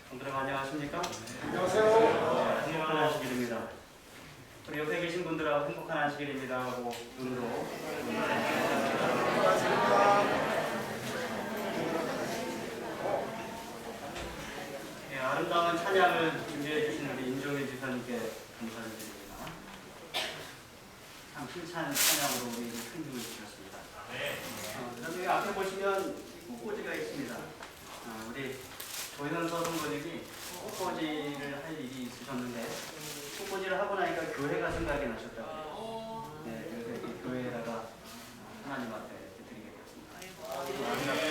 분들 안녕하십니까? 안녕하세요. 네, 행복한 안식일입니다. 우리 옆에 계신 분들하고 행복한 안식일입니다 하고 눈으로 네, 아름다운 찬양을 준비해 주신 우리 임종일 지사님께 감사를 드립니다. 참 힘찬 찬양으로 우리 큰 힘을 주셨습니다. 여기 앞에 보시면 꽃꽂이가 있습니다. 우리 조현서 선생님이 꽃꽂이를 할 일이 있으셨는데 꽃꽂이를 하고 나니까 교회가 생각이 나셨다고요. 네, 그래서 이렇게 교회에다가 하나님 앞에 드리게 되었습니다. 아름답죠?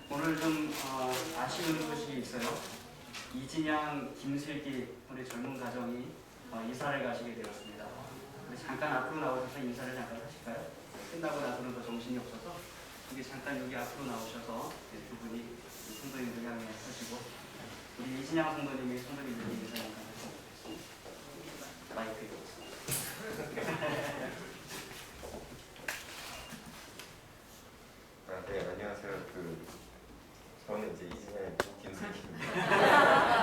오늘 좀 아쉬운 소식이 있어요. 이진양, 김슬기 우리 젊은 가정이 이사를 가시게 되었습니다. 우리 잠깐 앞으로 나오셔서 인사를 잠깐 하실까요? 끝나고 나서는 더 정신이 없어서 이게 잠깐 여기 앞으로 나오셔서 두 분이 성도님들 향해 하시고 우리 이진양 성도님이 성도님들께 인사 잠깐 하시고 마이크 네, 안녕하세요. 저는 이제 이진양 김슬기입니다.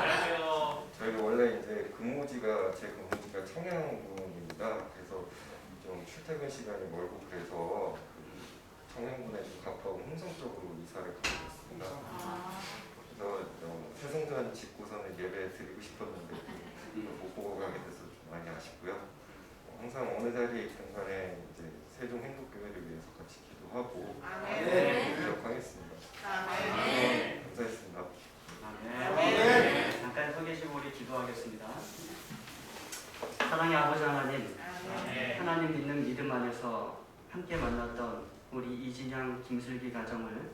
안녕하세요. 저희가 원래 이제 제 근무지가 청양군입니다. 그래서 좀 출퇴근 시간이 멀고 그래서 청양군에 좀 가까운 홍성 쪽으로 이사를 가게 됐습니다. 그래서 세성전 집고서는 예배 드리고 싶었는데 못 보고 가게 돼서 좀 많이 아쉽고요. 항상 어느 자리에 있든 간에 이제 세종 행복교회를 위해서 같이 기도하고 노력하겠습니다. 감사했습니다. 잠깐 서 계시고 우리 기도하겠습니다. 사랑의 아버지 하나님, 하나님 믿는 믿음 안에서 함께 만났던 우리 이진양, 김슬기 가정을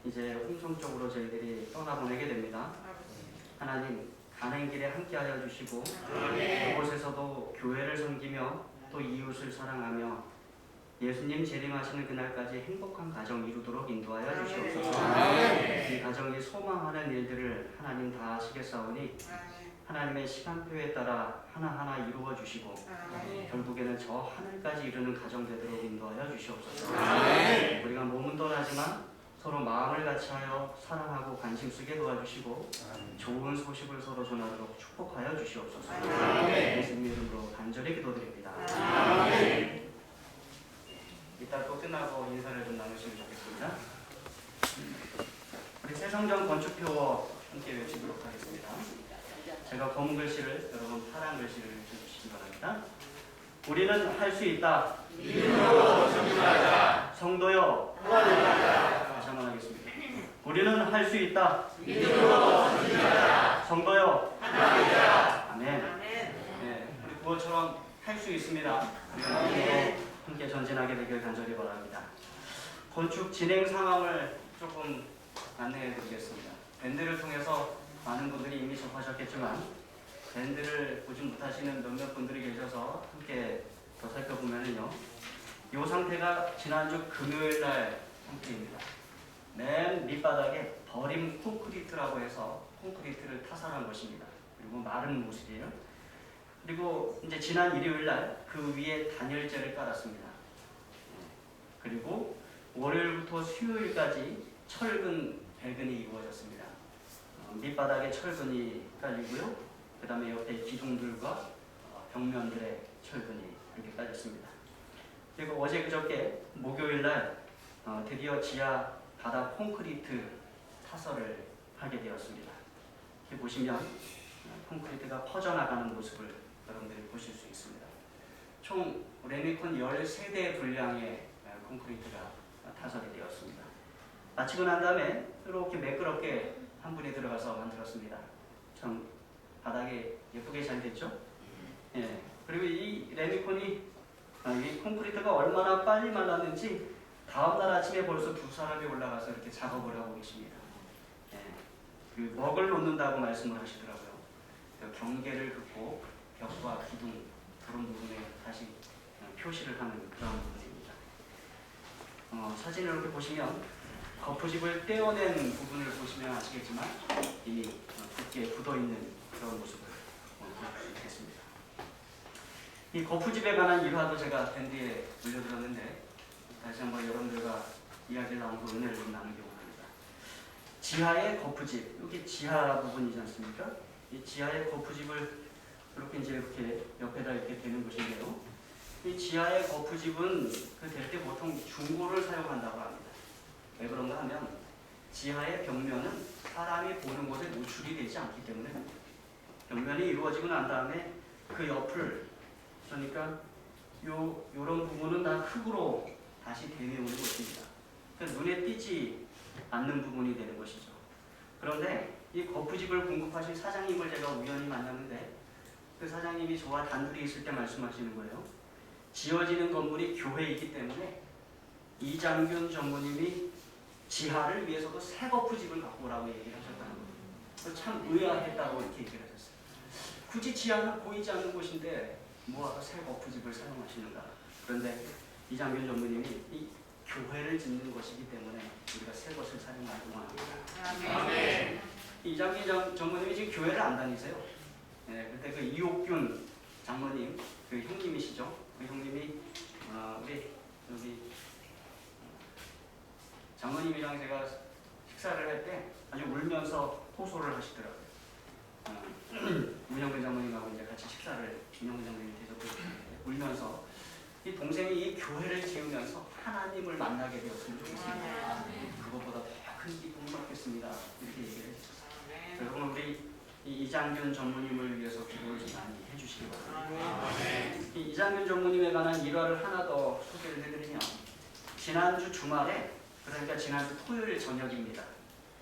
이제 홍성 쪽으로 저희들이 떠나보내게 됩니다. 하나님, 가는 길에 함께하여 주시고 그곳에서도 교회를 섬기며 또 이웃을 사랑하며 예수님 재림하시는 그날까지 행복한 가정 이루도록 인도하여 주시옵소서. 이 가정이 소망하는 일들을 하나님 다 하시겠사오니 하나님의 시간표에 따라 하나하나 이루어 주시고 결국에는 저 하늘까지 이르는 가정 되도록 인도하여 주시옵소서. 우리가 몸은 떠나지만 서로 마음을 같이하여 사랑하고 관심 쓰게 도와주시고 좋은 소식을 서로 전하도록 축복하여 주시옵소서. 예수님 이름으로 간절히 기도드립니다. 이따 또 끝나고 인사를 좀 나누시면 좋겠습니다. 우리 세성전 건축표 함께 외치도록 하겠습니다. 제가 검은 글씨를, 여러분 파란 글씨를 주시기 바랍니다. 우리는 할 수 있다. 믿음으로 전진하자. 성도여. 다시 한번 하겠습니다. 우리는 할 수 있다. 믿음으로 전진하자. 성도여. 하나님이라. 아멘. 네, 우리 구호처럼 할 수 있습니다. 우리가 함께 전진하게 되길 간절히 바랍니다. 건축 진행 상황을 조금 안내해 드리겠습니다. 밴드를 통해서 많은 분들이 이미 접하셨겠지만 밴드를 보지 못하시는 몇몇 분들이 계셔서 함께 더 살펴보면요. 이 상태가 지난주 금요일날 상태입니다. 맨 밑바닥에 버림 콘크리트라고 해서 콘크리트를 타설한 것입니다. 그리고 마른 모습이에요. 그리고 이제 지난 일요일날 그 위에 단열재를 깔았습니다. 그리고 월요일부터 수요일까지 철근 배근이 이루어졌습니다. 밑바닥에 철근이 깔리고요. 그 다음에 옆에 기둥들과 벽면들의 철근이 이렇게 깔렸습니다. 그리고 어제 그저께 목요일날 드디어 지하 바닥 콘크리트 타설을 하게 되었습니다. 이렇게 보시면 콘크리트가 퍼져나가는 모습을 여러분들이 보실 수 있습니다. 총 레미콘 13대 분량의 콘크리트가 타설이 되었습니다. 마치고 난 다음에 이렇게 매끄럽게 한 분이 들어가서 만들었습니다. 참 바닥에 예쁘게 잘 됐죠? 예. 그리고 이 레미콘이 이 콘크리트가 얼마나 빨리 말랐는지 다음날 아침에 벌써 두 사람이 올라가서 이렇게 작업을 하고 계십니다. 예. 그 먹을 놓는다고 말씀을 하시더라고요. 그 경계를 긋고 벽과 기둥 그런 부분에 다시 표시를 하는 그런 부분입니다. 사진을 이렇게 보시면 거푸집을 떼어낸 부분을 보시면 아시겠지만 이미 굳게 굳어있는 그런 모습을 볼 수 있겠습니다. 이 거푸집에 관한 일화도 제가 밴드에 올려드렸는데 다시 한번 여러분들과 이야기를 나누고 은혜를 좀 나누기 원합니다. 지하의 거푸집, 여기 지하 부분이지 않습니까? 이 지하의 거푸집을 이렇게 옆에다 이렇게 대는 것인데요. 이 지하의 거푸집은 그 될 때 보통 중고를 사용한다고 합니다. 왜 그런가 하면 지하의 벽면은 사람이 보는 곳에 노출이 되지 않기 때문에 벽면이 이루어지고 난 다음에 그 옆을, 그러니까 요런 부분은 다 흙으로 다시 대면오는 것입니다. 그러니까 눈에 띄지 않는 부분이 되는 것이죠. 그런데 이 거푸집을 공급하신 사장님을 제가 우연히 만났는데 그 사장님이 저와 단둘이 있을 때 말씀하시는 거예요. 지어지는 건물이 교회이기 때문에 이장균 전무님이 지하를 위해서도 새 거푸집을 갖고 오라고 얘기를 하셨다는 거예요. 참 의아했다고 이렇게 얘기를 하셨어요. 굳이 지하는 보이지 않는 곳인데 뭐하러 새 거푸집을 사용하시는가. 그런데 이장균 전무님이 이 교회를 짓는 것이기 때문에 우리가 새 것을 사용하고 합니다. 아멘. 이장균 전무님이 지금 교회를 안 다니세요. 네, 그때 그 이옥균 장모님, 그 형님이시죠. 그 형님이 우리 여기 장모님이랑 제가 식사를 할 때 아주 울면서 호소를 하시더라고요. 문영근 장모님하고 이제 같이 식사를 문영근 장모님이 대접해 울면서 이 동생이 이 교회를 지으면서 하나님을 만나게 되었으면 좋겠습니다. 그것보다 더 큰 기쁨을 얻겠습니다. 이렇게 얘기를 해주셨어요. 여러분 우리 이장균 전무님을 위해서 기도를 좀 많이 해주시기 바랍니다. 이장균 전무님에 관한 일화를 하나 더 소개를 해드리면 지난주 주말에, 그러니까 지난주 토요일 저녁입니다.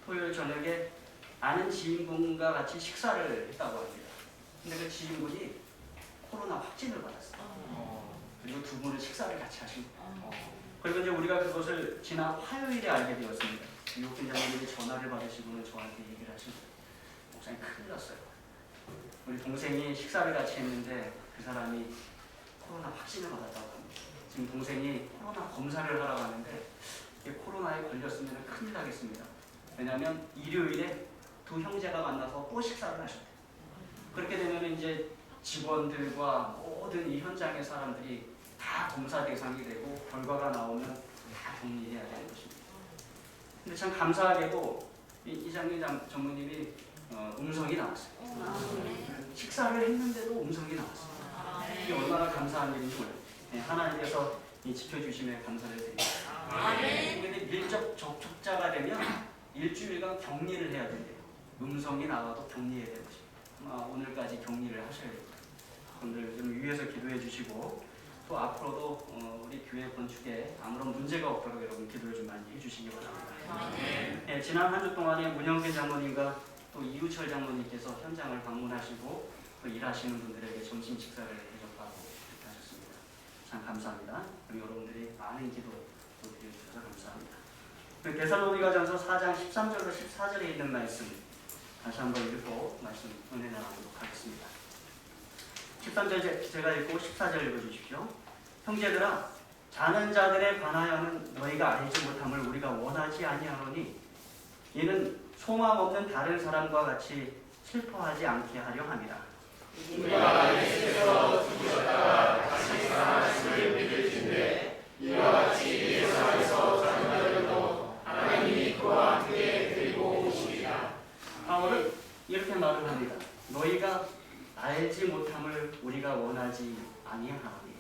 토요일 저녁에 아는 지인분과 같이 식사를 했다고 합니다. 근데 그 지인분이 코로나 확진을 받았어요. 그리고 두 분은 식사를 같이 하신 거예요. 그리고 이제 우리가 그것을 지난 화요일에 알게 되었습니다. 이옥균 장로님이 전화를 받으시고는 저한테 얘기를 하신 거예요. 목사님 큰일 났어요. 우리 동생이 식사를 같이 했는데 그 사람이 코로나 확진을 받았다고 합니다. 지금 동생이 코로나 검사를 하라고 하는데 코로나에 걸렸으면 큰일 나겠습니다. 왜냐하면 일요일에 두 형제가 만나서 또 식사를 하셨대요. 그렇게 되면 이제 직원들과 모든 이 현장의 사람들이 다 검사 대상이 되고 결과가 나오면 다 격리해야 되는 것입니다. 근데 참 감사하게도 이장균 전무님이 음성이 나왔어요. 식사를 했는데도 음성이 나왔어요. 이게 얼마나 감사한 일인지 몰라요. 하나님께서 지켜주심에 감사를 드립니다. 그런데 밀접 접촉자가 되면 일주일간 격리를 해야 된대요. 음성이 나와도 격리해야 되는 것입니다. 오늘까지 격리를 하셔야 됩니다. 오늘 좀 위에서 기도해 주시고 또 앞으로도 우리 교회 건축에 아무런 문제가 없도록 여러분 기도를 좀 많이 해주시기 바랍니다. 네, 지난 한 주 동안에 문영근 장모님과 또 이우철 장모님께서 현장을 방문하시고 또 일하시는 분들에게 점심 식사를 대접하고 하셨습니다. 참 감사합니다. 그리고 여러분들이 많은 기도 드려주셔서 감사합니다. 데살로니가전서 4장 13절로 14절에 있는 말씀 다시 한번 읽고 말씀 은혜 나누도록 하겠습니다. 13절 제가 읽고 14절 읽어주십시오. 형제들아, 자는 자들에 관하여는 너희가 알지 못함을 우리가 원하지 아니하노니 이는 소망 없는 다른 사람과 같이 슬퍼하지 않게 하려 함이라. 우리가 예수께서 죽으셨다가 다시 살아나심을 믿으신데 이와 같이 예수 안에서 자는 자들도 하나님이 그와 함께 데리고 오시리라. 바울은 이렇게 말을 합니다. 너희가 알지 못함을 우리가 원하지 아니하노니.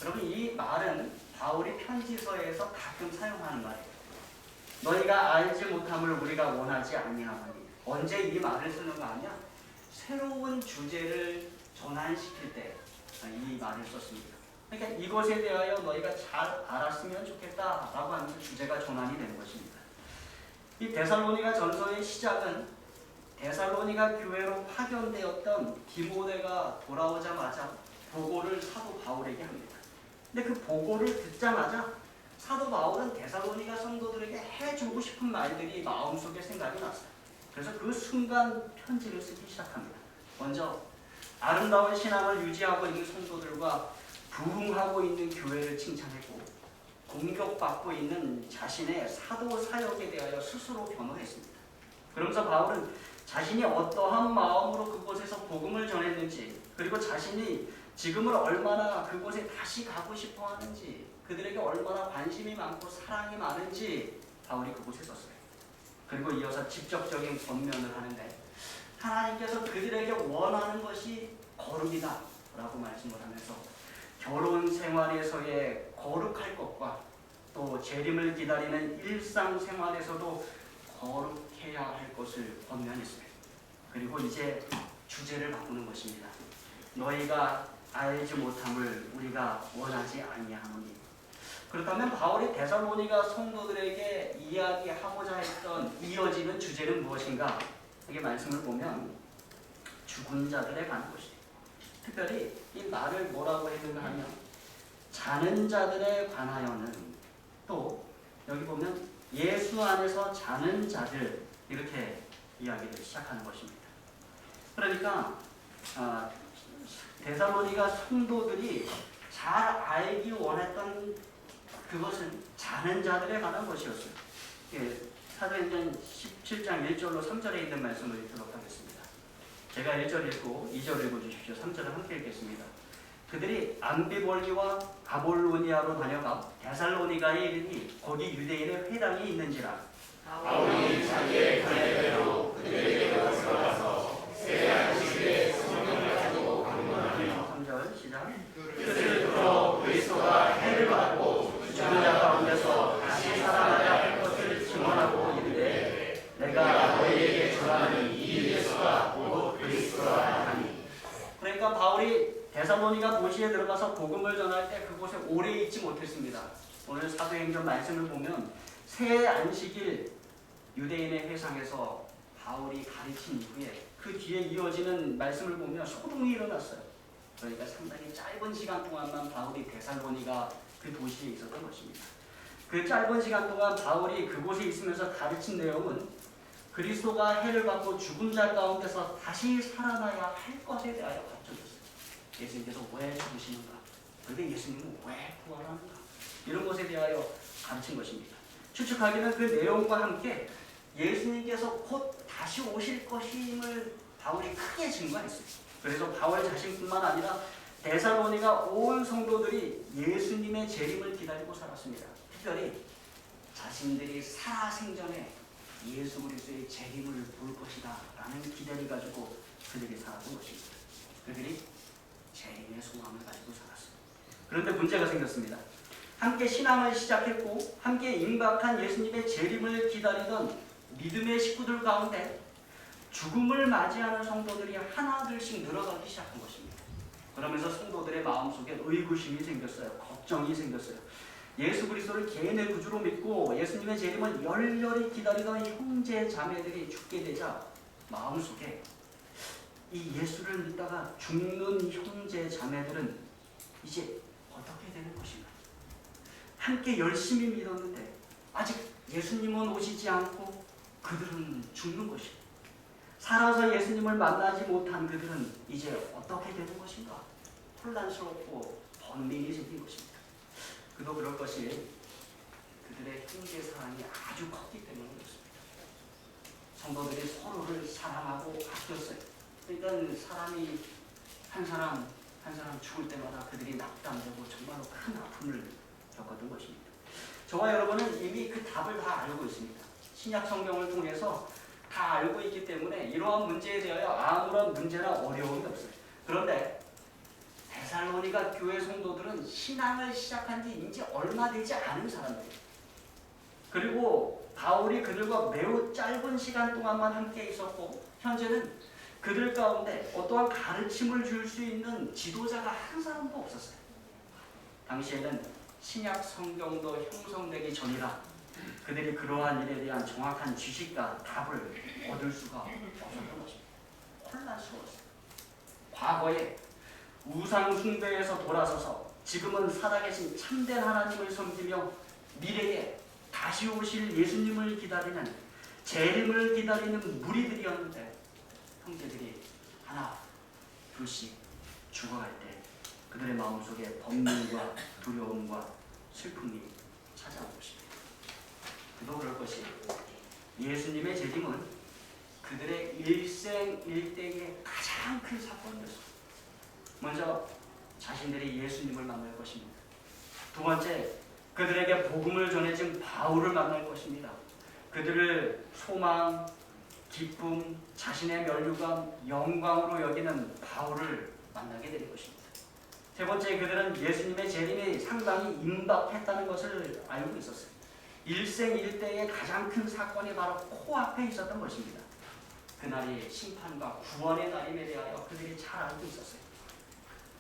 여러분 이 말은 바울이 편지서에서 가끔 사용하는 말이에요. 너희가 알지 못함을 우리가 원하지 아니하노니. 언제 이 말을 쓰는 거 아니야? 새로운 주제를 전환시킬 때 이 말을 썼습니다. 그러니까 이것에 대하여 너희가 잘 알았으면 좋겠다라고 하면서 주제가 전환이 되는 것입니다. 이 데살로니가 전서의 시작은 데살로니가 교회로 파견되었던 디모데가 돌아오자마자 보고를 사도 바울에게 합니다. 근데 그 보고를 듣자마자 사도 바울은 데살로니가 성도들에게 해주고 싶은 말들이 마음속에 생각이 났어요. 그래서 그 순간 편지를 쓰기 시작합니다. 먼저 아름다운 신앙을 유지하고 있는 성도들과 부흥하고 있는 교회를 칭찬했고 공격받고 있는 자신의 사도 사역에 대하여 스스로 변호했습니다. 그러면서 바울은 자신이 어떠한 마음으로 그곳에서 복음을 전했는지 그리고 자신이 지금을 얼마나 그곳에 다시 가고 싶어 하는지 그들에게 얼마나 관심이 많고 사랑이 많은지 바울이 그곳에 썼어요. 그리고 이어서 직접적인 권면을 하는데 하나님께서 그들에게 원하는 것이 거룩이다 라고 말씀을 하면서 결혼 생활에서의 거룩할 것과 또 재림을 기다리는 일상생활에서도 거룩해야 할 것을 권면했습니다. 그리고 이제 주제를 바꾸는 것입니다. 너희가 알지 못함을 우리가 원하지 아니하노니. 그렇다면 바울이 데살로니가 성도들에게 이야기하고자 했던 이어지는 주제는 무엇인가? 이게 말씀을 보면 죽은 자들에 관한 것이에요. 특별히 이 말을 뭐라고 했는가 하면 자는 자들에 관하여는, 또 여기 보면 예수 안에서 자는 자들, 이렇게 이야기를 시작하는 것입니다. 그러니까 데살로니가 성도들이 잘 알기 원했던 그것은 자는 자들에 관한 것이었어요. 사도행전 17장 1절로 3절에 있는 말씀을 읽도록 하겠습니다. 제가 1절 읽고 2절 읽어주십시오. 3절을 함께 읽겠습니다. 그들이 암비볼리와 아볼로니아로 다녀가 데살로니가에 이르니 거기 유대인의 회당이 있는지라. 바울이 자기의 관례대로 그들에게로 들어가서 새 안식일에 성경을 가지고 강론하며 3절 시작. 뜻을 들어 그리스도가 해를 받고 죽은 자 가운데서 다시 살아나야 할 것을 증언하고 이르되 내가 너희에게 전하는 이 예수가 곧 그리스도라 하니. 그러니까 바울이 데살로니가 도시에 들어가서 복음을 전할 때 그곳에 오래 있지 못했습니다. 오늘 사도행전 말씀을 보면 새 안식일 유대인의 회상에서 바울이 가르친 이후에 그 뒤에 이어지는 말씀을 보면 소동이 일어났어요. 그러니까 상당히 짧은 시간 동안만 바울이 데살로니가 그 도시에 있었던 것입니다. 그 짧은 시간 동안 바울이 그곳에 있으면서 가르친 내용은 그리스도가 해를 받고 죽은 자 가운데서 다시 살아나야 할 것에 대하여 가르쳐줬어요. 예수님께서 왜 죽으시는가? 그런데 예수님은 왜 부활하는가? 이런 것에 대하여 가르친 것입니다. 추측하기는 그 내용과 함께 예수님께서 곧 다시 오실 것임을 바울이 크게 증거했어요. 그래서 바울 자신뿐만 아니라 데살로니가 온 성도들이 예수님의 재림을 기다리고 살았습니다. 특별히 자신들이 살아생전에 예수 그리스도의 재림을 볼 것이다 라는 기대를 가지고 그들이 살았던 것입니다. 그들이 재림의 소망을 가지고 살았습니다. 그런데 문제가 생겼습니다. 함께 신앙을 시작했고 함께 임박한 예수님의 재림을 기다리던 믿음의 식구들 가운데 죽음을 맞이하는 성도들이 하나둘씩 늘어가기 시작한 것입니다. 그러면서 성도들의 마음속에 의구심이 생겼어요. 걱정이 생겼어요. 예수 그리스도를 개인의 구주로 믿고 예수님의 재림을 열렬히 기다리던 형제 자매들이 죽게 되자 마음속에 이 예수를 믿다가 죽는 형제 자매들은 이제 어떻게 되는 것인가? 함께 열심히 믿었는데 아직 예수님은 오시지 않고 그들은 죽는 것입니다. 살아서 예수님을 만나지 못한 그들은 이제 어떻게 되는 것인가? 혼란스럽고 번민이 생긴 것입니다. 그도 그럴 것이 그들의 형제 사랑이 아주 컸기 때문이었습니다. 성도들이 서로를 사랑하고 아꼈어요. 그러니까 사람이 한 사람 죽을 때마다 그들이 낙담되고 정말로 큰 아픔을 겪었던 것입니다. 저와 여러분은 이미 그 답을 다 알고 있습니다. 신약 성경을 통해서 다 알고 있기 때문에 이러한 문제에 대하여 아무런 문제나 어려움이 없어요. 그런데 데살로니가 교회 성도들은 신앙을 시작한 지 이제 얼마 되지 않은 사람들이에요. 그리고 바울이 그들과 매우 짧은 시간 동안만 함께 있었고 현재는 그들 가운데 어떠한 가르침을 줄 수 있는 지도자가 한 사람도 없었어요. 당시에는 신약 성경도 형성되기 전이라 그들이 그러한 일에 대한 정확한 지식과 답을 얻을 수가 없었던 것입니다. 혼란스러웠어요. 과거에 우상 숭배에서 돌아서서 지금은 살아계신 참된 하나님을 섬기며 미래에 다시 오실 예수님을 기다리는 재림을 기다리는 무리들이었는데 형제들이 하나 둘씩 죽어갈 때 그들의 마음속에 번민과 두려움과 슬픔이 찾아온 것입니다. 그도 그럴 것이 예수님의 재림은 그들의 일생일대의 가장 큰 사건이었습니다. 먼저 자신들이 예수님을 만날 것입니다. 두 번째, 그들에게 복음을 전해준 바울을 만날 것입니다. 그들을 소망, 기쁨, 자신의 면류관, 영광으로 여기는 바울을 만나게 되는 것입니다. 세 번째, 그들은 예수님의 재림이 상당히 임박했다는 것을 알고 있었어요. 일생일대의 가장 큰 사건이 바로 코앞에 있었던 것입니다. 그날이 심판과 구원의 날임에 대하여 그들이 잘 알고 있었어요.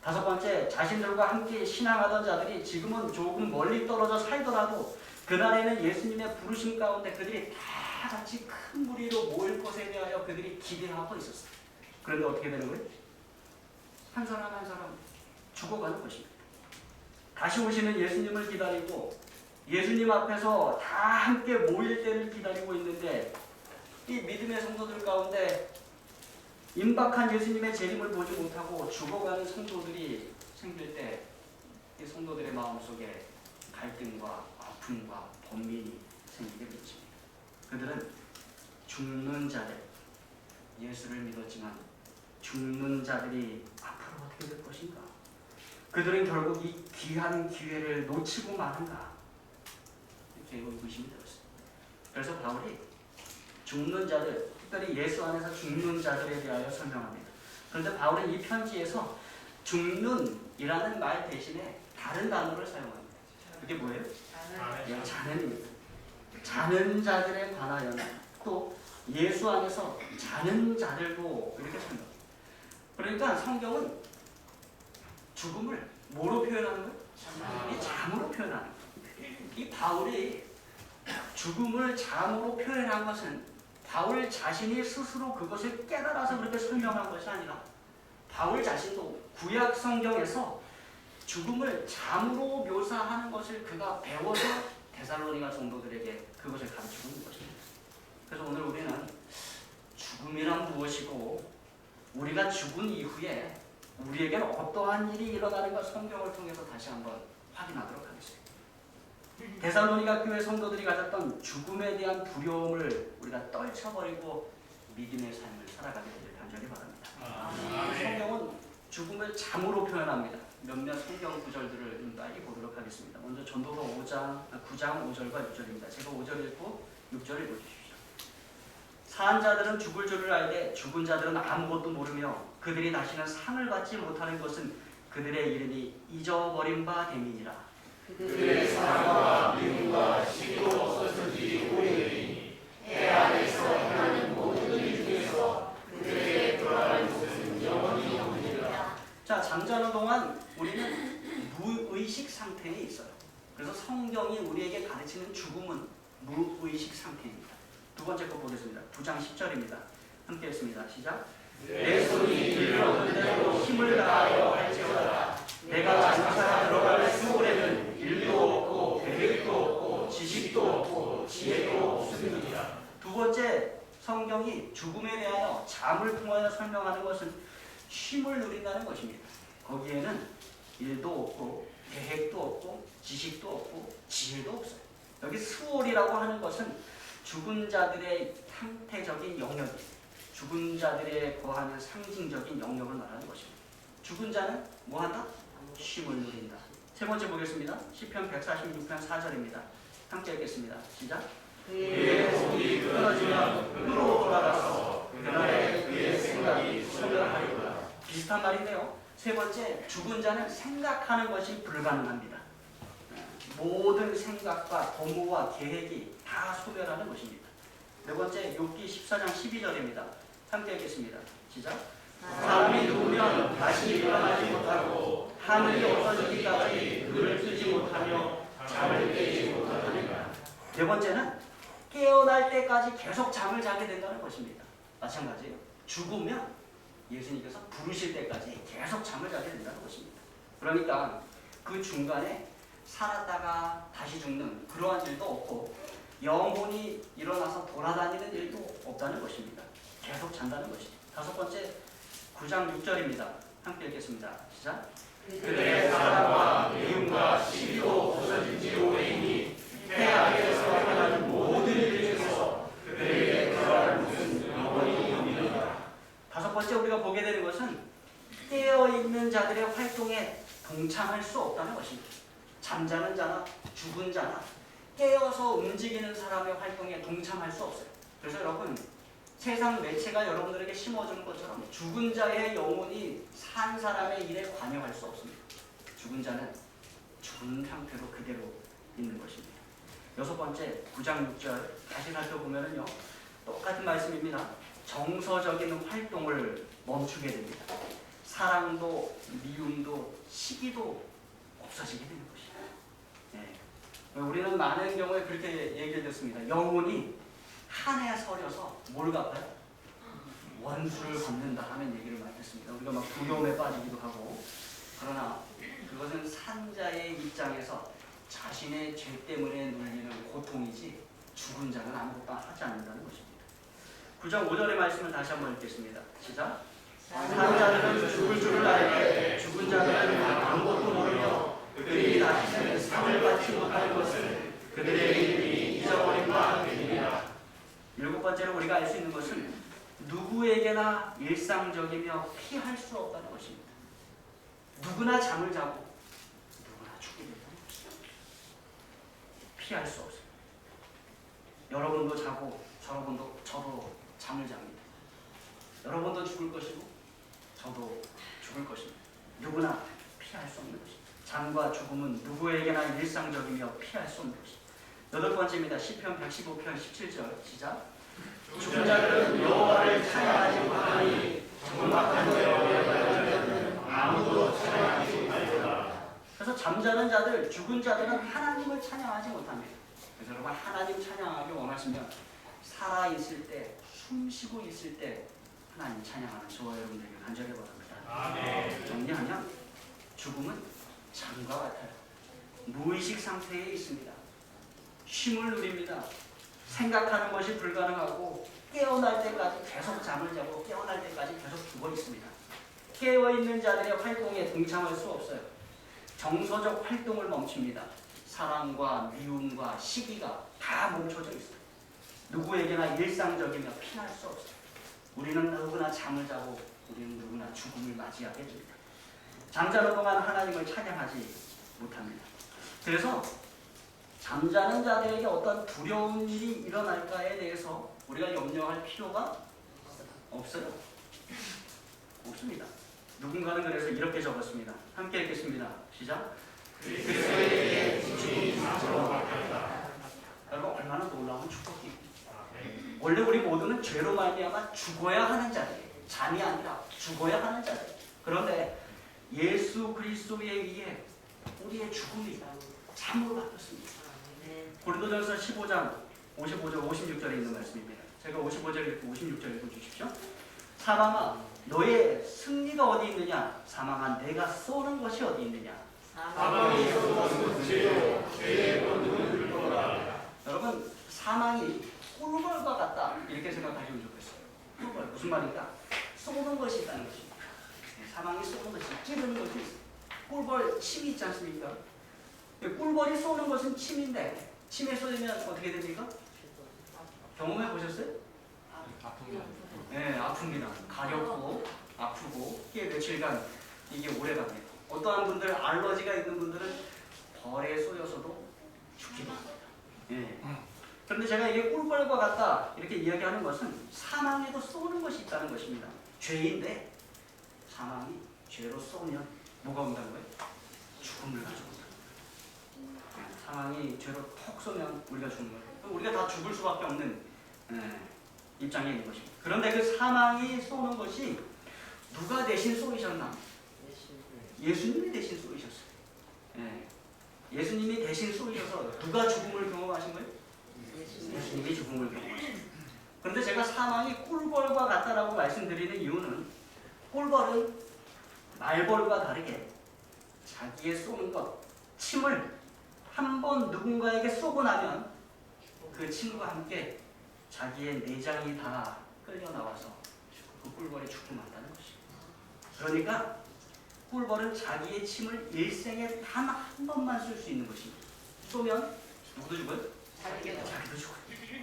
다섯 번째, 자신들과 함께 신앙하던 자들이 지금은 조금 멀리 떨어져 살더라도 그날에는 예수님의 부르심 가운데 그들이 다 같이 큰 무리로 모일 것에 대하여 그들이 기대하고 있었어요. 그런데 어떻게 되는 거예요? 한 사람 한 사람 죽어가는 것입니다. 다시 오시는 예수님을 기다리고 예수님 앞에서 다 함께 모일 때를 기다리고 있는데 이 믿음의 성도들 가운데 임박한 예수님의 재림을 보지 못하고 죽어가는 성도들이 생길 때 이 성도들의 마음속에 갈등과 아픔과 번민이 생기게 되죠. 그들은 죽는 자들, 예수를 믿었지만 죽는 자들이 앞으로 어떻게 될 것인가? 그들은 결국 이 귀한 기회를 놓치고 마는가? 이렇게 의구심이 들었어요. 그래서 바울이 죽는 자들, 특별히 예수 안에서 죽는 자들에 대하여 설명합니다. 그런데 바울은 이 편지에서 죽는이라는 말 대신에 다른 단어를 사용합니다. 그게 뭐예요? 자는입니다. 자는 자들에 관하여는 또 예수 안에서 자는 자들도 이렇게 설명합니다. 그러니까 성경은 죽음을 뭐로 표현하는 거예요? 이 잠으로 표현하는 거예요. 이 바울이 죽음을 잠으로 표현한 것은 바울 자신이 스스로 그것을 깨달아서 그렇게 설명한 것이 아니라 바울 자신도 구약 성경에서 죽음을 잠으로 묘사하는 것을 그가 배워서 데살로니가 성도들에게 그것을 가르치고 있는 것입니다. 그래서 오늘 우리는 죽음이란 무엇이고 우리가 죽은 이후에 우리에게는 어떠한 일이 일어나는 것 성경을 통해서 다시 한번 확인하도록 하겠습니다. 데살로니가 교회 성도들이 가졌던 죽음에 대한 두려움을 우리가 떨쳐버리고 믿음의 삶을 살아가게 되길 간절히 바랍니다. 성경은 죽음을 잠으로 표현합니다. 몇몇 성경 구절들을 좀 빨리 보도록 하겠습니다. 먼저 전도서 9장 5절과 6절입니다. 제가 5절 읽고 6절 읽어주십시오. 사한 자들은 죽을 줄을 알되 죽은 자들은 아무것도 모르며 그들이 다시는 상을 받지 못하는 것은 그들의 이름이 잊어버린 바 됨이니라. 그들의 사랑과 미움과 시기도 없어진 지 오래되니 해 아래에서 행하는 모든 일 중에서 그들에게 돌아갈 곳은 영원히 없느니라. 자, 잠자는 동안 우리는 무의식 상태에 있어요. 그래서 성경이 우리에게 가르치는 죽음은 무의식 상태입니다. 두 번째 거 보겠습니다. 9장 10절입니다. 함께 했습니다. 시작. 내 손이 이를 얻는 대로 힘을 다하여 할지어다. 내가 장차 들어갈 수월에는 일도 없고 계획도 없고 지식도 없고 지혜도 없습니다. 두 번째, 성경이 죽음에 대하여 잠을 통하여 설명하는 것은 쉼을 누린다는 것입니다. 거기에는 일도 없고 계획도 없고 지식도 없고 지혜도 없어요. 여기 수월이라고 하는 것은 죽은 자들의 상태적인 영역이에요. 죽은 자들에 거하는 상징적인 영역을 말하는 것입니다. 죽은 자는 뭐한다? 쉼을 누린다. 세 번째 보겠습니다. 시편 146편 4절입니다. 함께 읽겠습니다. 시작. 그의 몸이 끊어지면 흙으로 돌아가서 그날에 그의 생각이 소멸하리로다. 비슷한 말인데요. 세 번째, 죽은 자는 생각하는 것이 불가능합니다. 모든 생각과 도모와 계획이 다 소멸하는 것입니다. 네 번째, 욥기 14장 12절입니다. 함께 읽겠습니다. 시작. 사람이 누우면 다시 일어나지 못하고 하늘이 없어지기까지 눈을 뜨지 못하며 잠을 깨지 못하느니라. 네 번째는 깨어날 때까지 계속 잠을 자게 된다는 것입니다. 마찬가지예요. 죽으면 예수님께서 부르실 때까지 계속 잠을 자게 된다는 것입니다. 그러니까 그 중간에 살았다가 다시 죽는 그러한 일도 없고 영혼이 일어나서 돌아다니는 일도 없다는 것입니다. 계속 잔다는 것입니다. 다섯 번째, 9장 6절입니다. 함께 읽겠습니다. 시작. 그들의 사랑과 미움과 시기도 없어진 지 오래이니 해 아래에서 행하는 모든 일 중에서 그들에게 돌아갈 곳은 영원히 없느니라. 다섯 번째 우리가 보게 되는 것은 깨어있는 자들의 활동에 동참할 수 없다는 것입니다. 잠자는 자나 죽은 자나 깨어서 움직이는 사람의 활동에 동참할 수 없어요. 그래서 여러분, 세상 매체가 여러분들에게 심어주는 것처럼 죽은 자의 영혼이 산 사람의 일에 관여할 수 없습니다. 죽은 자는 죽은 상태로 그대로 있는 것입니다. 여섯 번째, 9장 6절 다시 살펴보면요, 똑같은 말씀입니다. 정서적인 활동을 멈추게 됩니다. 사랑도 미움도 시기도 없어지게 되는 것입니다. 네. 우리는 많은 경우에 그렇게 얘기를 듣습니다. 영혼이 한해 서려서 뭘 갚아요? 원수를 갚는다 하는 얘기를 많이 듣습니다. 우리가 막 두려움에 빠지기도 하고. 그러나 그것은 산자의 입장에서 자신의 죄 때문에 눌리는 고통이지 죽은 자는 아무것도 하지 않는다는 것입니다. 9장 5절의 말씀을 다시 한번 읽겠습니다. 시작. 산자들은 죽을 줄을 알되 죽은 자들은 아무것도 모르며 그들이 다시는 상을 받지 못할 것을 그들의 이름이 잊어버린 바 되리라. 일곱 번째로 우리가 알 수 있는 것은 누구에게나 일상적이며 피할 수 없다는 것입니다. 누구나 잠을 자고 누구나 죽게 된다는 것입니다. 피할 수 없어요. 여러분도 자고 저도 잠을 잡니다. 여러분도 죽을 것이고 저도 죽을 것입니다. 누구나 피할 수 없는 것입니다. 잠과 죽음은 누구에게나 일상적이며 피할 수 없는 것입니다. 여덟 번째입니다. 시편 115편 17절 시작. 죽은 자들은 여호와를 찬양하지 못하니 정막한 자들은 아무도 찬양하지 못하리라. 그래서 잠자는 자들, 죽은 자들은 하나님을 찬양하지 못합니다. 그래서 여러분, 하나님 찬양하기 원하시면 살아있을 때, 숨쉬고 있을 때 하나님 찬양하는 저와 여러분들에게 간절히 바랍니다. 아멘. 정리하면 죽음은 잠과 같아요. 무의식 상태에 있습니다. 쉼을 누립니다. 생각하는 것이 불가능하고 깨어날 때까지 계속 잠을 자고 깨어날 때까지 계속 죽어 있습니다. 깨어있는 자들의 활동에 동참할 수 없어요. 정서적 활동을 멈춥니다. 사랑과 미움과 시기가 다 멈춰져 있어요. 누구에게나 일상적이며 피할 수 없어요. 우리는 누구나 잠을 자고 우리는 누구나 죽음을 맞이하게 됩니다. 잠자는 동안 하나님을 찬양하지 못합니다. 그래서 잠자는 자들에게 어떤 두려운 일이 일어날까에 대해서 우리가 염려할 필요가 없어요. 없습니다. 누군가는 그래서 이렇게 적었습니다. 함께 읽겠습니다. 시작. 그리스도에게 주님이 잠으로 바뀌었다. 여러분, 얼마나 놀라운 축복입니다. 원래 우리 모두는 죄로 말미암아 죽어야 하는 자들이에요. 잠이 아니라 죽어야 하는 자들. 그런데 예수 그리스도에 의해 우리의 죽음이 잠으로 바뀌었습니다. 고린도전서 15장 55절 56절에 있는 말씀입니다. 제가 55절 읽고 56절 읽어 주십시오. 사망아, 너의 승리가 어디 있느냐? 사망아, 내가 쏘는 것이 어디 있느냐? 사망이 쏘는 것은 죄의 권능을 불거라. 여러분, 사망이 꿀벌과 같다 이렇게 생각하시면 좋겠어요. 꿀벌 무슨 말인가? 쏘는 것이 있다는 것입니다. 사망이 쏘는 것이, 찌르는 것이 있어요. 꿀벌 침이 있지 않습니까? 꿀벌이 쏘는 것은 침인데 침에 쏘이면 어떻게 됩니까? 경험해 보셨어요? 네, 아픕니다. 가렵고 아프고 이게 며칠간 이게 오래 갑니다. 어떠한 분들, 알러지가 있는 분들은 벌에 쏘여서도 죽게 됩니다. 네. 그런데 제가 이게 꿀벌과 같다 이렇게 이야기하는 것은 사망에도 쏘는 것이 있다는 것입니다. 죄인데 사망이 죄로 쏘면 뭐가 온다는 거예요? 죽음을 가져온다. 사망이 죄로 톡 쏘면 우리가 죽는 거예요. 우리가 다 죽을 수밖에 없는 입장에 있는 것입니다. 그런데 그 사망이 쏘는 것이 누가 대신 쏘이셨나? 예수님이 대신 쏘이셨어요. 예수님이 대신 쏘이셔서 누가 죽음을 경험하신 거예요? 예수님이 죽음을 경험하신 거예요. 그런데 제가 사망이 꿀벌과 같다라고 말씀드리는 이유는 꿀벌은 말벌과 다르게 자기의 쏘는 것, 침을 한 번 누군가에게 쏘고 나면 그 침과 함께 자기의 내장이 다 끌려 나와서 그 꿀벌이 죽고 만다는 것입니다. 그러니까 꿀벌은 자기의 침을 일생에 단 한 번만 쓸 수 있는 것입니다. 쏘면 누구도 죽어요? 자기도 죽어요.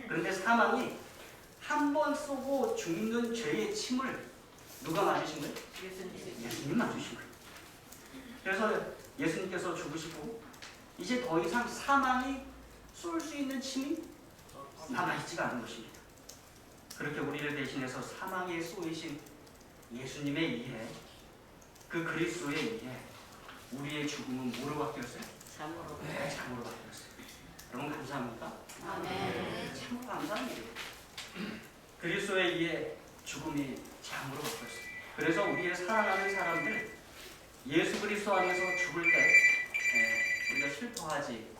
그런데 사망이 한 번 쏘고 죽는 죄의 침을 누가 맞으신 거예요? 예수님 맞으신 거예요. 그래서 예수님께서 죽으시고 이제 더 이상 사망이 쏠 수 있는 침이 남아있지가 않은 것입니다. 그렇게 우리를 대신해서 사망에 쏘이신 예수님에 의해 그 그리스도에 의해 우리의 죽음은 뭐로 바뀌었어요? 참으로. 참으로 바뀌었어요. 여러분 감사합니까? 아멘. 참으로 감사한 일이에요. 그리스도에 의해 죽음이 참으로 바뀌었어요. 그래서 우리의 사랑하는 사람들 예수 그리스도 안에서 죽을 때 우리가 슬퍼하지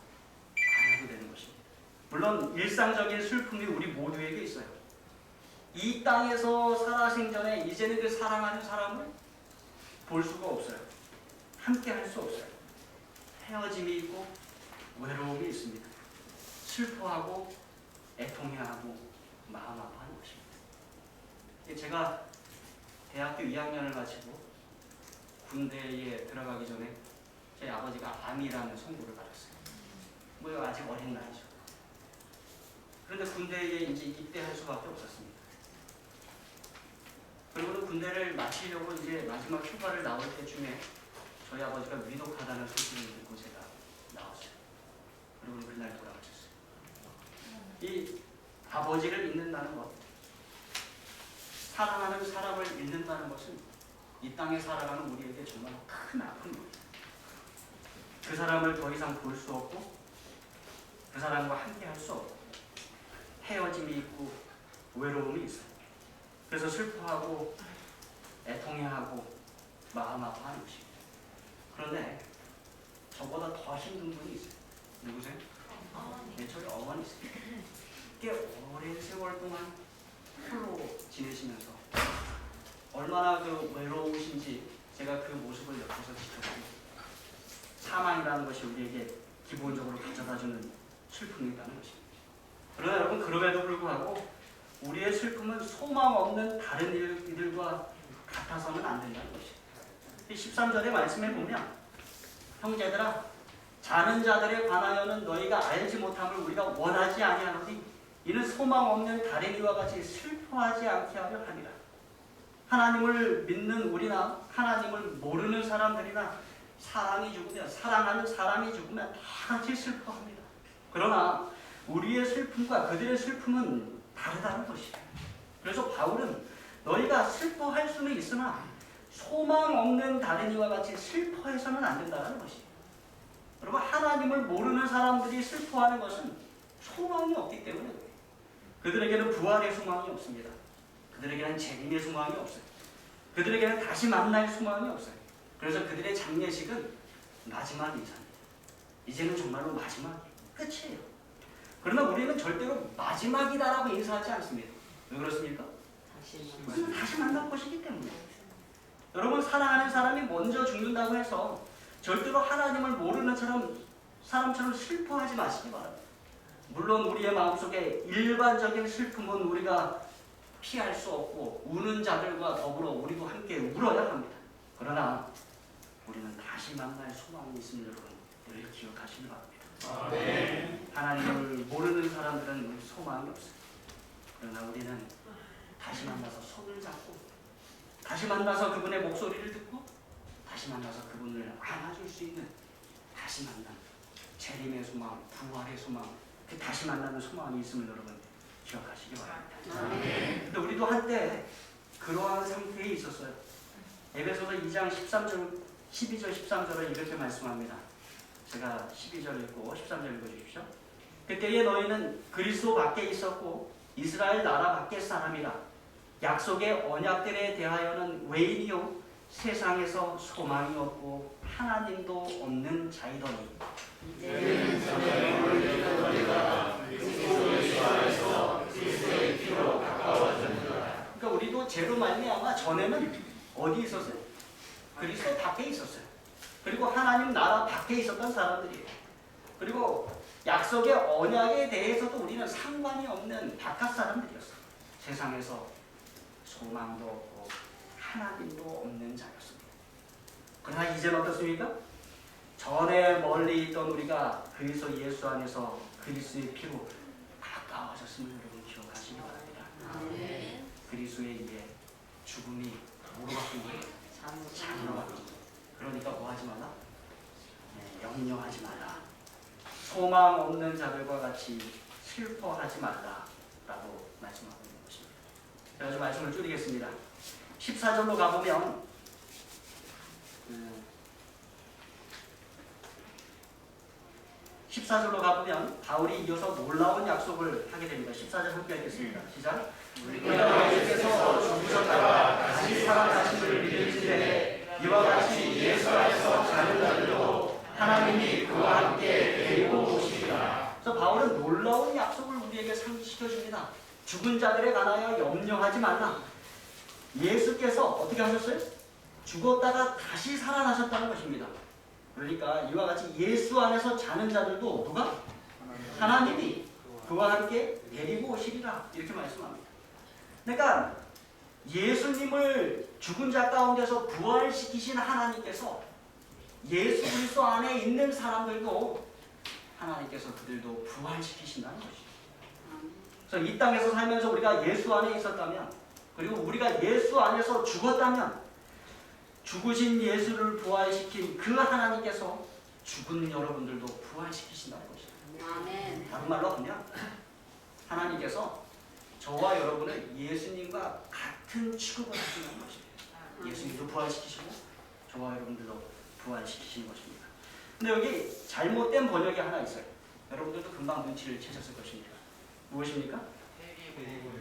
않아도 되는 것입니다. 물론 일상적인 슬픔이 우리 모두에게 있어요. 이 땅에서 살아생전에 이제는 그 사랑하는 사람을 볼 수가 없어요. 함께 할 수 없어요. 헤어짐이 있고 외로움이 있습니다. 슬퍼하고 애통해하고 마음 아파하는 것입니다. 제가 대학교 2학년을 마치고 군대에 들어가기 전에 제 아버지가 암이라는 선고를 받았어요. 뭐 아직 어린 나이죠. 그런데 군대에 이제 입대할 수밖에 없었습니다. 그리고는 군대를 마치려고 이제 마지막 휴가를 나올 때쯤에 저희 아버지가 위독하다는 소식을 듣고 제가 나왔어요. 그리고 그날 돌아가셨어요. 이 아버지를 잊는다는 것, 사랑하는 사람을 잃는다는 것은 이 땅에 살아가는 우리에게 정말 큰 아픔입니다. 그 사람을 더 이상 볼 수 없고 그 사람과 함께 할 수 없고 헤어짐이 있고 외로움이 있어요. 그래서 슬퍼하고 애통해하고 마음 아파하는 것입니다. 그런데 저보다 더 힘든 분이 있어요. 누구세요? 네, 저희 어머니세요. 꽤 오랜 세월 동안 홀로 지내시면서 얼마나 그 외로우신지 제가 그 모습을 옆에서 지켜보고 사망이라는 것이 우리에게 기본적으로 가져다주는 슬픔이 있다는 것입니다. 그러나 여러분 그럼에도 불구하고 우리의 슬픔은 소망 없는 다른 이들과 같아서는 안 된다는 것입니다. 13절의 말씀에 보면 형제들아 자는 자들에 관하여는 너희가 알지 못함을 우리가 원하지 아니하노니 이는 소망 없는 다른 이와 같이 슬퍼하지 않게 하려 함이라. 하나님을 믿는 우리나 하나님을 모르는 사람들이나 사람이 죽으면 사랑하는 사람이 죽으면 다 같이 슬퍼합니다. 그러나 우리의 슬픔과 그들의 슬픔은 다르다는 것이에요. 그래서 바울은 너희가 슬퍼할 수는 있으나 소망 없는 다른 이와 같이 슬퍼해서는 안 된다는 것이에요. 여러분 하나님을 모르는 사람들이 슬퍼하는 것은 소망이 없기 때문에 그래요. 그들에게는 부활의 소망이 없습니다. 그들에게는 재림의 소망이 없어요. 그들에게는 다시 만날 소망이 없어요. 그래서 그들의 장례식은 마지막 인사입니다. 이제는 정말로 마지막 끝이에요. 그러나 우리는 절대로 마지막이다라고 인사하지 않습니다. 왜 그렇습니까? 다시 만날 것이기 때문에. 여러분 사랑하는 사람이 먼저 죽는다고 해서 절대로 하나님을 모르는 사람처럼 슬퍼하지 마시기 바랍니다. 물론 우리의 마음속에 일반적인 슬픔은 우리가 피할 수 없고 우는 자들과 더불어 우리도 함께 울어야 합니다. 그러나 우리는 다시 만날 소망이 있음을 여러분 늘 기억하시기 바랍니다. 아멘. 하나님을 모르는 사람들은 소망이 없어요. 그러나 우리는 다시 만나서 손을 잡고 다시 만나서 그분의 목소리를 듣고 다시 만나서 그분을 안아줄 수 있는 다시 만남, 재림의 소망, 부활의 소망, 그 다시 만나는 소망이 있음을 여러분 기억하시기 바랍니다. 근데 우리도 한때 그러한 상태에 있었어요. 에베소서 2장 13절, 12절, 13절을 이렇게 말씀합니다. 제가 12절 읽고 13절 읽어주십시오. 그때에 너희는 그리스도 밖에 있었고 이스라엘 나라 밖에 사람이라 약속의 언약들에 대하여는 외인이요 세상에서 소망이 없고 하나님도 없는 자이더니 이제는 전에 우리가 너희가 그리스도 예수 안에서 그리스도의 피로 가까워졌노라. 그러니까 우리도 죄로 말미암아 전에는 어디 있었어요? 그리스도 밖에 있었어요. 그리고 하나님 나라 밖에 있었던 사람들이에요. 그리고 약속의 언약에 대해서도 우리는 상관이 없는 바깥 사람들이었어요. 세상에서 소망도 없고 하나님도 없는 자였습니다. 그러나 이제는 어떻습니까? 전에 멀리 있던 우리가 그리스도 예수 안에서 그리스도의 피로 가까워졌음을 여러분 기억하시기 바랍니다. 아멘. 그리스도에 의해 죽음이 뭐로 바뀐 거예요? 참으로 바뀐 거예요. 그러니까 뭐 하지 마라? 염려하지 마라. 소망 없는 자들과 같이 슬퍼하지 말라라고 말씀하고 있는 것입니다. 제가 좀 말씀을 줄이겠습니다. 14절로 가보면 14절로 가보면 바울이 이어서 놀라운 약속을 하게 됩니다. 14절 함께 하겠습니다. 시작. 우리가 예수께서 죽으셨다가 다시 살아나심을 믿을지에 이와 같이 예수 안에서 자는 자들도 하나님이 그와 함께 데리고 오시리라. 그래서 바울은 놀라운 약속을 우리에게 상기시켜 줍니다. 죽은 자들에 관하여 염려하지 말라. 예수께서 어떻게 하셨어요? 죽었다가 다시 살아나셨다는 것입니다. 그러니까 이와 같이 예수 안에서 자는 자들도 누가? 하나님이 그와 함께 데리고 오시리라 이렇게 말씀합니다. 그러니까 예수님을 죽은 자 가운데서 부활시키신 하나님께서 예수 그리스도 안에 있는 사람들도 하나님께서 그들도 부활시키신다는 것이죠. 그래서 이 땅에서 살면서 우리가 예수 안에 있었다면, 그리고 우리가 예수 안에서 죽었다면 죽으신 예수를 부활시킨 그 하나님께서 죽은 여러분들도 부활시키신다는 것이죠. 아멘. 다른 말로 하면 하나님께서 저와 여러분을 예수님과 같은 취급을 하시는 것입니다. 예수님도 부활시키시고 저와 여러분들도 부활시키시는 것입니다. 근데 여기 잘못된 번역이 하나 있어요. 여러분들도 금방 눈치를 채셨을 것입니다. 무엇입니까?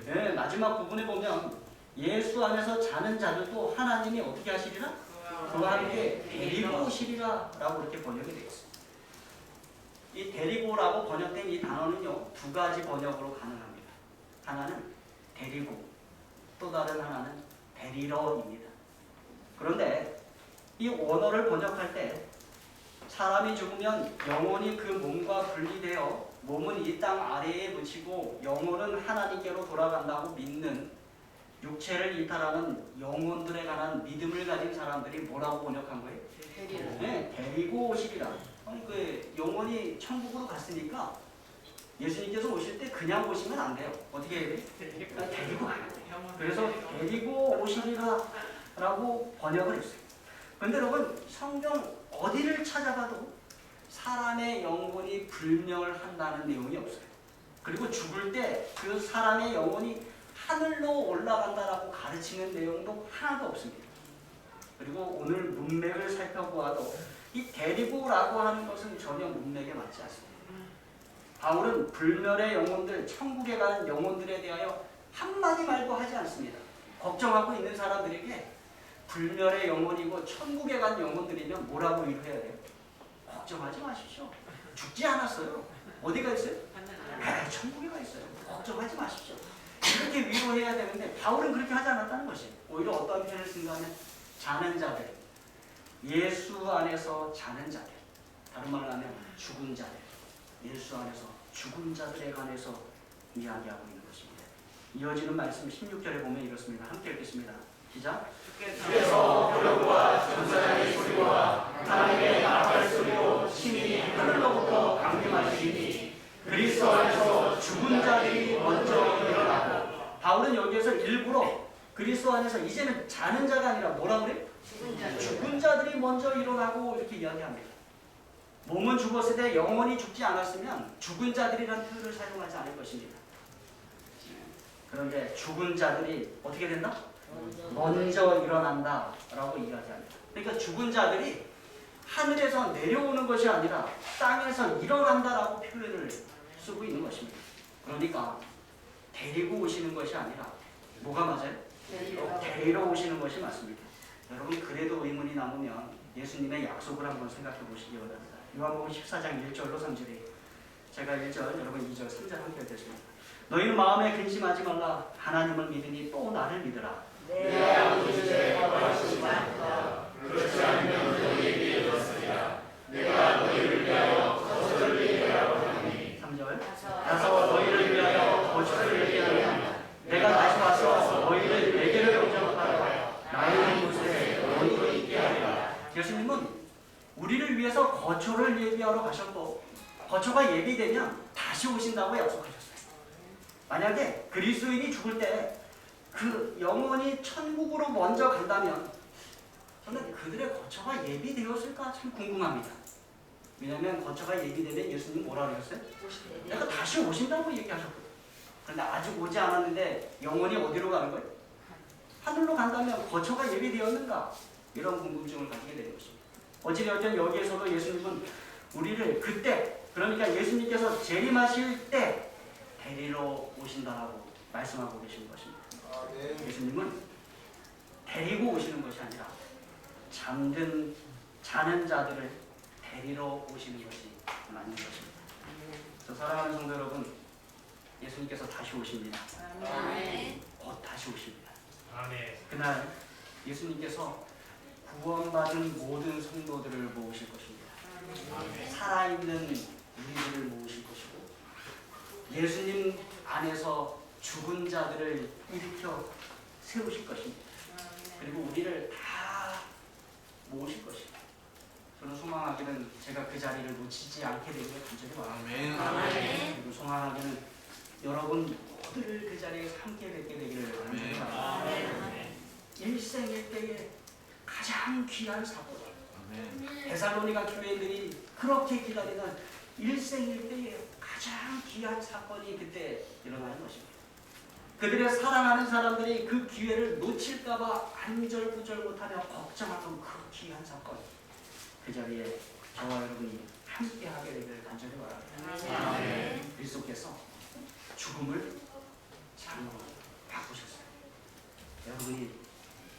네, 마지막 부분에 보면 예수 안에서 자는 자들도 하나님이 어떻게 하시리라? 그와 함께 데리고 오시리라 라고 이렇게 번역이 되어 있습니다. 이 데리고라고 번역된 이 단어는요, 두 가지 번역으로 가능합니다. 하나는 데리고, 또 다른 하나는 데리러입니다. 그런데 이 원어를 번역할 때 사람이 죽으면 영혼이 그 몸과 분리되어 몸은 이 땅 아래에 묻히고 영혼은 하나님께로 돌아간다고 믿는 육체를 이탈하는 영혼들에 관한 믿음을 가진 사람들이 뭐라고 번역한 거예요? 네, 데리고 오시리라. 아니, 그 영혼이 천국으로 갔으니까 예수님께서 오실 때 그냥 오시면 안 돼요. 어떻게 해야 돼요? 데리고 가야 돼요. 그래서 데리고 오시리라 라고 번역을 했어요. 그런데 여러분, 성경 어디를 찾아봐도 사람의 영혼이 불멸을 한다는 내용이 없어요. 그리고 죽을 때 그 사람의 영혼이 하늘로 올라간다라고 가르치는 내용도 하나도 없습니다. 그리고 오늘 문맥을 살펴보아도 이 데리고라고 하는 것은 전혀 문맥에 맞지 않습니다. 바울은 불멸의 영혼들, 천국에 가는 영혼들에 대하여 한마디 말도 하지 않습니다. 걱정하고 있는 사람들에게 불멸의 영혼이고 천국에 간 영혼들이면 뭐라고 위로해야 돼요? 걱정하지 마십시오. 죽지 않았어요. 어디가 있어요? 천국에 가 있어요. 걱정하지 마십시오. 이렇게 위로해야 되는데 바울은 그렇게 하지 않았다는 것이에요. 오히려 어떤 표현을 쓴가 하면 자는 자들, 예수 안에서 자는 자들, 다른 말로 하면 죽은 자들, 예수 안에서 죽은 자들에 관해서 이야기하고 있는 것입니다. 이어지는 말씀 16절에 보면 이렇습니다. 함께 읽겠습니다. 시작. 주께서 호령과 전사장의 소리와 하나님의 나팔 소리로 신이 하늘로부터 강림하시니 그리스도 안에서 죽은 자들이 먼저 일어나고. 바울은 여기에서 일부러 그리스도 안에서 이제는 자는 자가 아니라 뭐라 그래? 죽은 자들이 먼저 일어나고 이렇게 이야기합니다. 몸은 죽었을 때 영혼이 죽지 않았으면 죽은 자들이라는 표현을 사용하지 않을 것입니다. 그런데 죽은 자들이 어떻게 된다? 먼저 일어난다 라고 이야기합니다. 그러니까 죽은 자들이 하늘에서 내려오는 것이 아니라 땅에서 일어난다라고 표현을 쓰고 있는 것입니다. 그러니까 데리고 오시는 것이 아니라 뭐가 맞아요? 데리러 오시는 것이 맞습니다. 여러분, 그래도 의문이 남으면 예수님의 약속을 한번 생각해 보시기 바랍니다. 요한복음 14장 1절로 3절에 제가 1절, 여러분 2절, 3절 함께 읽겠습니다. 너희는 마음에 근심하지 말라. 하나님을 믿으니 또 나를 믿으라. 내 아버지의 거하시지 않다. 그렇지 않으면 너희에게 이르렀으리라. 내가 너희를 위하여 거처를 예비하러 하니. 3절. 가서 너희를 위하여 거처를 예비하면 내가 다시 와서 너희를 내게로 영접하여 나의 있는 곳에 너희도 있게 하리라. 예수님은 우리를 위해서 거처를 예비하러 가셨고 거처가 예비되면 다시 오신다고 약속하셨어요. 만약에 그리스도인이 죽을 때 그 영혼이 천국으로 먼저 간다면 저는 그들의 거처가 예비되었을까 참 궁금합니다. 왜냐하면 거처가 얘기되면 예수님 뭐라 그랬어요? 내가 다시 오신다고 얘기하셨거든요. 그런데 아직 오지 않았는데 영원히 어디로 가는 거예요? 하늘로 간다면 거처가 예비되었는가? 이런 궁금증을 가지게 되는 것입니다. 어찌되었든 여기에서도 예수님은 우리를 그때, 그러니까 예수님께서 재림하실 때 데리러 오신다라고 말씀하고 계신 것입니다. 예수님은 데리고 오시는 것이 아니라 자는 자들을 데리러 오시는 것이 맞는 것입니다. 그래서 사랑하는 성도 여러분, 예수님께서 다시 오십니다. 곧 다시 오십니다. 그날 예수님께서 구원받은 모든 성도들을 모으실 것입니다. 살아있는 우리들을 모으실 것이고 예수님 안에서 죽은 자들을 일으켜 세우실 것입니다. 그리고 우리를 다 모으실 것입니다. 저는 소망하기는 제가 그 자리를 놓치지 않게 되기를 간절히 바랍니다. 그리고 소망하기는 여러분 모두를 그 자리에서 함께 뵙게 되기를 간절히 바랍니다. 일생일대의 가장 귀한 사건, 데살로니가 교회들이 그렇게 기다리는 일생일대의 가장 귀한 사건이 그때 일어나는 것입니다. 그들의 사랑하는 사람들이 그 기회를 놓칠까봐 안절부절 못하며 걱정하던 그 귀한 사건, 그 자리에 저와 여러분이 함께하게 되기를 간절히 바랍니다. 그리스도께서 죽음을 장으로 바꾸셨어요. 여러분이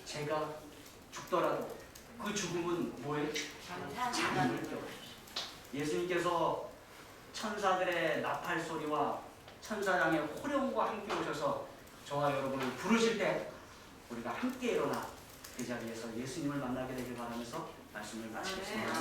제가 죽더라도 그 죽음은 뭐예요? 장을 껴주십시오. 예수님께서 천사들의 나팔 소리와 천사장의 호령과 함께 오셔서 저와 여러분을 부르실 때 우리가 함께 일어나 그 자리에서 예수님을 만나게 되길 바라면서 말씀을 마치겠습니다.